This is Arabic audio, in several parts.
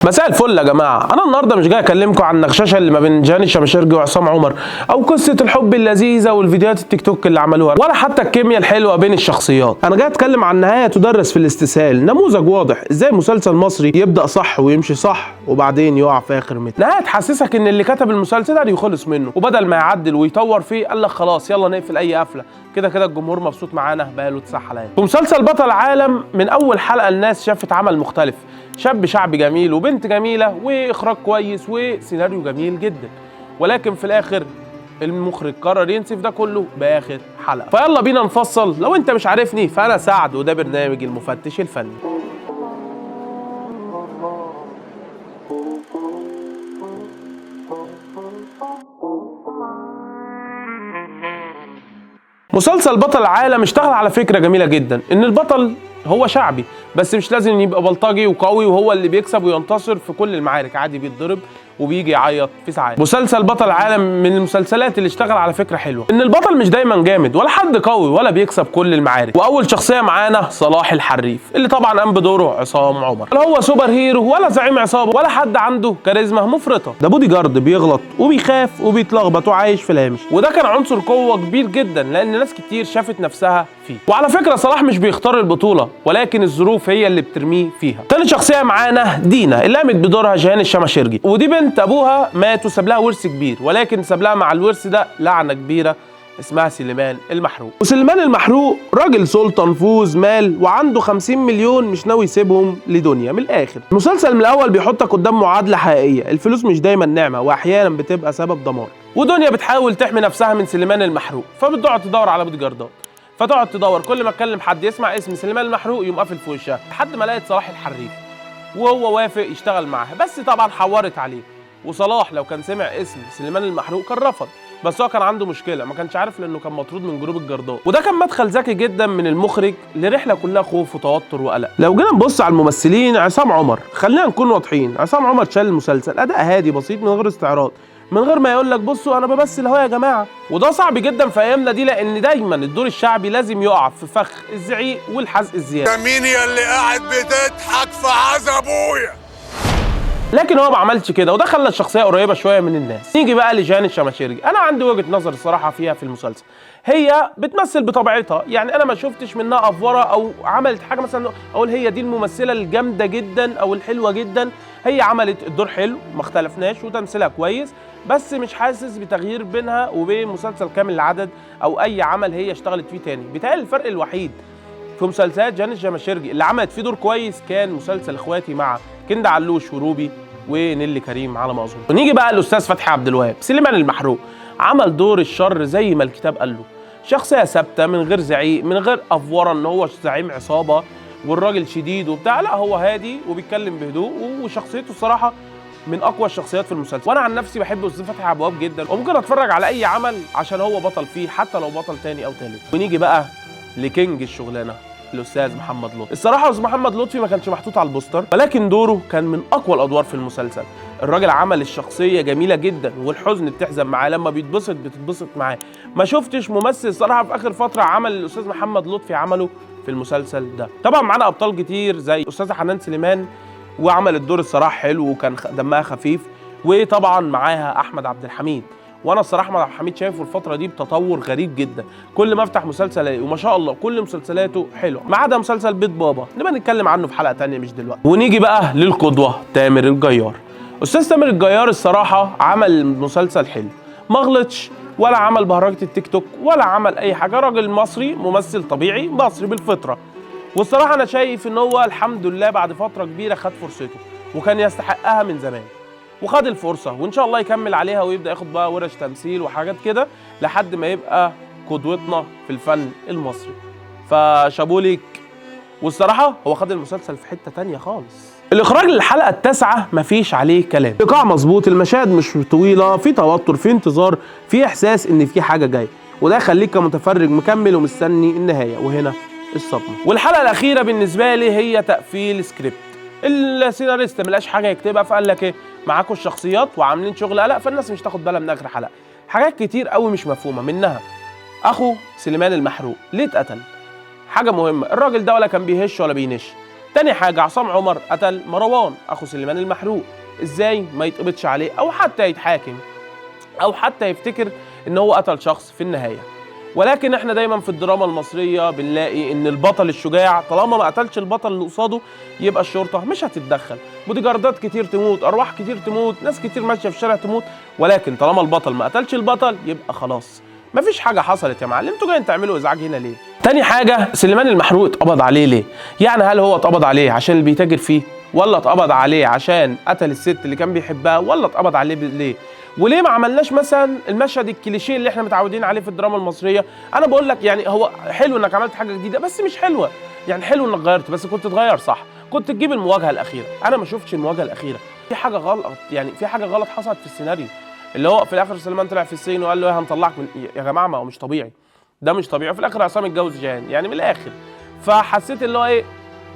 مساء الفل يا جماعه. انا النهارده مش جاي اكلمكم عن النغششه اللي ما بين جاني الشماشرجي وعصام عمر، او قصه الحب اللذيذه والفيديوهات التيك توك اللي عملوها، ولا حتى الكيمياء الحلوه بين الشخصيات. انا جاي اتكلم عن نهايه تدرس في الاستسهال، نموذج واضح ازاي مسلسل مصري يبدا صح ويمشي صح وبعدين يقع في اخر متر. نهايه تحسسك ان اللي كتب المسلسل ده يخلص منه، وبدل ما يعدل ويطور فيه قال لك خلاص يلا نقفل اي قفله، كده كده الجمهور مبسوط معانا بقاله 9 حلقات. ومسلسل بطل العالم من اول حلقه الناس شافت عمل مختلف، شاب شعبي جميل وبنت جميله واخراج كويس وسيناريو جميل جدا، ولكن في الاخر المخرج قرر ينسف ده كله باخر حلقه. فيلا بينا نفصل. لو انت مش عارفني فانا سعد وده برنامج المفتش الفني. مسلسل بطل العالم اشتغل على فكره جميله جدا، ان البطل هو شعبي بس مش لازم يبقى بلطجي وقوي وهو اللي بيكسب وينتصر في كل المعارك، عادي بيتضرب وبيجي يعيط في ساعات. مسلسل بطل العالم من المسلسلات اللي اشتغل على فكره حلوه، ان البطل مش دايما جامد ولا حد قوي ولا بيكسب كل المعارك. واول شخصيه معانا صلاح الحريف، اللي طبعا قام بدوره عصام عمر. لا هو سوبر هيرو ولا زعيم عصابه ولا حد عنده كاريزما مفرطه، ده بودي جارد بيغلط وبيخاف وبيتلخبط وعايش في الهامش، وده كان عنصر قوه كبير جدا لان ناس كتير شافت نفسها فيه. وعلى فكره صلاح مش بيختار البطوله ولكن الظروف هي اللي بترميه فيها. تاني شخصيه معانا دينا، اللي قامت بدورها جهان الشماشرجي، ودي بنت ابوها مات وساب لها ورث كبير، ولكن ساب لها مع الورث ده لعنه كبيره اسمها سليمان المحروق. وسليمان المحروق راجل سلطه نفوذ مال وعنده 50 مليون مش ناوي يسيبهم لدنيا. من الاخر المسلسل من الاول بيحطك قدام معادله حقيقيه، الفلوس مش دايما نعمه واحيانا بتبقى سبب دمار. ودنيا بتحاول تحمي نفسها من سليمان المحروق، فبتقعد تدور على بودي جاردات، فتقعد تدور كل ما تكلم حد يسمع اسم سليمان المحروق يقوم قافل في وشها، لحد ما لقت صلاح الحريف وهو وافق يشتغل معاها، بس طبعا حورت عليه. وصلاح لو كان سمع اسم سليمان المحروق كان رفض، بس هو كان عنده مشكله ما كانش عارف لانه كان مطرود من جروب الجردات. وده كان مدخل ذكي جدا من المخرج لرحله كلها خوف وتوتر وقلق. لو جينا نبص على الممثلين، عصام عمر خلينا نكون واضحين، عصام عمر شال المسلسل اداء هادي بسيط من غير استعراض، من غير ما يقول لك بصوا انا بمثل اهو يا جماعه. وده صعب جدا في ايامنا دي، لان دايما الدور الشعبي لازم يقع في فخ الزعيق والحزق الزياده. مين يا اللي قاعد بتضحك في عز ابويا؟ لكن هو ما عملش كده، وده خلى الشخصيه قريبه شويه من الناس. نيجي بقى لجهان الشماشرجي، انا عندي وجهه نظر الصراحه فيها في المسلسل، هي بتمثل بطبيعتها، يعني انا ما شفتش منها افوره او عملت حاجه مثلا اقول هي دي الممثله الجامده جدا او الحلوه جدا. هي عملت الدور حلو ما اختلفناش وتمثيلها كويس، بس مش حاسس بتغيير بينها وبين مسلسل كامل العدد او اي عمل هي اشتغلت فيه تاني. بيتهيألي الفرق الوحيد في مسلسلات جهان الشماشرجي اللي عملت فيه دور كويس كان مسلسل اخواتي مع كندا علوش وروبي ونيلي كريم على ما اظن. ونيجي بقى للاستاذ فتحي عبد الوهاب، سليمان المحروق عمل دور الشر زي ما الكتاب قال له، شخصيه ثابته من غير زعيق من غير افوره ان هو زعيم عصابه والراجل شديد وبتاع، لا هو هادي وبيتكلم بهدوء، وشخصيته الصراحه من اقوى الشخصيات في المسلسل. وانا عن نفسي بحب الاستاذ فتحي عبد الوهاب جدا وممكن اتفرج على اي عمل عشان هو بطل فيه حتى لو بطل تاني او تالت. ونيجي بقى لكينج الشغلانه الاستاذ محمد لطفي. الصراحه استاذ محمد لطفي ما كانش محطوط على البوستر ولكن دوره كان من اقوى الادوار في المسلسل. الراجل عمل الشخصيه جميله جدا، والحزن بتحزن معاه، لما بيتبسط بتتبسط معاه. ما شفتش ممثل الصراحه في اخر فتره عمل الاستاذ محمد لطفي عمله في المسلسل ده. طبعا معانا ابطال كتير زي استاذه حنان سليمان وعمل الدور الصراحه حلو وكان دمها خفيف، وطبعا معاها احمد عبد الحميد. وانا الصراحه احمد عبد الحميد شايفه الفتره دي بتطور غريب جدا، كل ما افتح مسلسل الاقيه وما شاء الله كل مسلسلاته حلوه ما عدا مسلسل بيت بابا نبقى نتكلم عنه في حلقه ثانيه مش دلوقتي. ونيجي بقى للقدوه تامر الجيار. استاذ تامر الجيار الصراحه عمل مسلسل حلو، ما غلطش ولا عمل بهرجه التيك توك ولا عمل اي حاجه، راجل مصري ممثل طبيعي مصري بالفطره. والصراحه انا شايف ان هو الحمد لله بعد فتره كبيره خد فرصته وكان يستحقها من زمان، وخد الفرصه وان شاء الله يكمل عليها ويبدا ياخد بقى ورش تمثيل وحاجات كده لحد ما يبقى قدوتنا في الفن المصري. فشابوه ليك. والصراحه هو خد المسلسل في حته تانيه خالص. الاخراج للحلقه التاسعه مفيش عليه كلام، الايقاع مظبوط، المشاهد مش طويله، في توتر، في انتظار، في احساس ان في حاجه جايه، وده يخليك كمتفرج مكمل ومستني النهايه. وهنا الصدمه. والحلقه الاخيره بالنسبه لي هي تقفيل سكريبت. السيناريست ملقاش حاجه يكتبها فقال لك ايه معاكوا الشخصيات وعاملين شغل قلق فالناس مش تاخد بالها من اخر حلقه. حاجات كتير قوي مش مفهومه، منها اخو سليمان المحروق ليه اتقتل؟ حاجه مهمه، الراجل ده ولا كان بيهش ولا بينش، تاني حاجه عصام عمر قتل مروان اخو سليمان المحروق، ازاي ما يتقبضش عليه او حتى يتحاكم او حتى يفتكر ان هو قتل شخص في النهايه؟ ولكن احنا دايما في الدراما المصريه بنلاقي ان البطل الشجاع طالما ما قتلش البطل اللي قصاده يبقى الشرطه مش هتتدخل، بوديجاردات كتير تموت، ارواح كتير تموت، ناس كتير ماشيه في الشارع تموت، ولكن طالما البطل ما قتلش البطل يبقى خلاص مفيش حاجه حصلت. يا معلم انتوا جايين تعملوا ازعاج هنا ليه؟ تاني حاجه سليمان المحروق اتقبض عليه ليه؟ يعني هل هو اتقبض عليه عشان اللي بيتاجر فيه، ولا اتقبض عليه عشان قتل الست اللي كان بيحبها، ولا اتقبض عليه ليه؟ وليه ما عملناش مثلا المشهد الكليشيه اللي احنا متعودين عليه في الدراما المصريه؟ انا بقول لك يعني هو حلو انك عملت حاجه جديده بس مش حلوه، يعني حلو انك غيرت بس كنت تغير صح، كنت تجيب المواجهه الاخيره. انا ما شفتش المواجهه الاخيره، في حاجه غلط، يعني في حاجه غلط حصلت في السيناريو، اللي هو في الاخر سليمان طلع في السجن وقال له ايه هنطلعك من، يا جماعه ما هو مش طبيعي، ده مش طبيعي. وفي الاخر عصام اتجوز جيهان، يعني من الاخر فحسيت اللي هو ايه،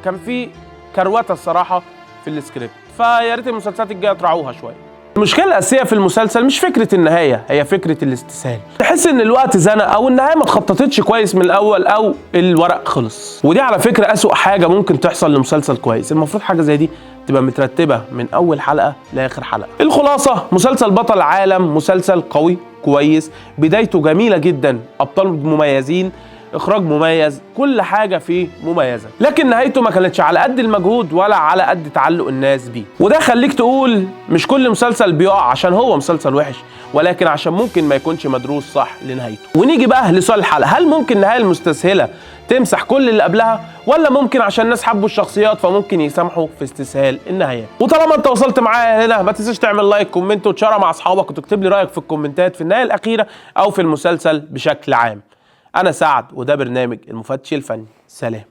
كان في كروته الصراحه في السكريبت، فيا ريت المسلسلات الجايه تراعوها شويه. المشكله الاساسيه في المسلسل مش فكره النهايه، هي فكره الاستسهال. تحس ان الوقت زنق او النهايه ما اتخططتش كويس من الاول او الورق خلص، ودي على فكره اسوأ حاجه ممكن تحصل لمسلسل كويس. المفروض حاجه زي دي تبقى مترتبه من اول حلقه لاخر حلقه. الخلاصه مسلسل بطل عالم مسلسل قوي كويس، بدايته جميله جدا، ابطال مميزين، اخراج مميز، كل حاجه فيه مميزه، لكن نهايته ما كانتش على قد المجهود ولا على قد تعلق الناس بيه. وده خليك تقول مش كل مسلسل بيقع عشان هو مسلسل وحش، ولكن عشان ممكن ما يكونش مدروس صح لنهايته. ونيجي بقى لسؤال الحلقه، هل ممكن النهايه المستسهله تمسح كل اللي قبلها، ولا ممكن عشان الناس حبوا الشخصيات فممكن يسامحوا في استسهال النهايات؟ وطالما انت وصلت معايا هنا ما تنساش تعمل لايك، كومنت، وتشارك مع اصحابك، وتكتب لي رايك في الكومنتات في النهايه الاخيره او في المسلسل بشكل عام. أنا سعد وده برنامج المفتش الفني، سلام.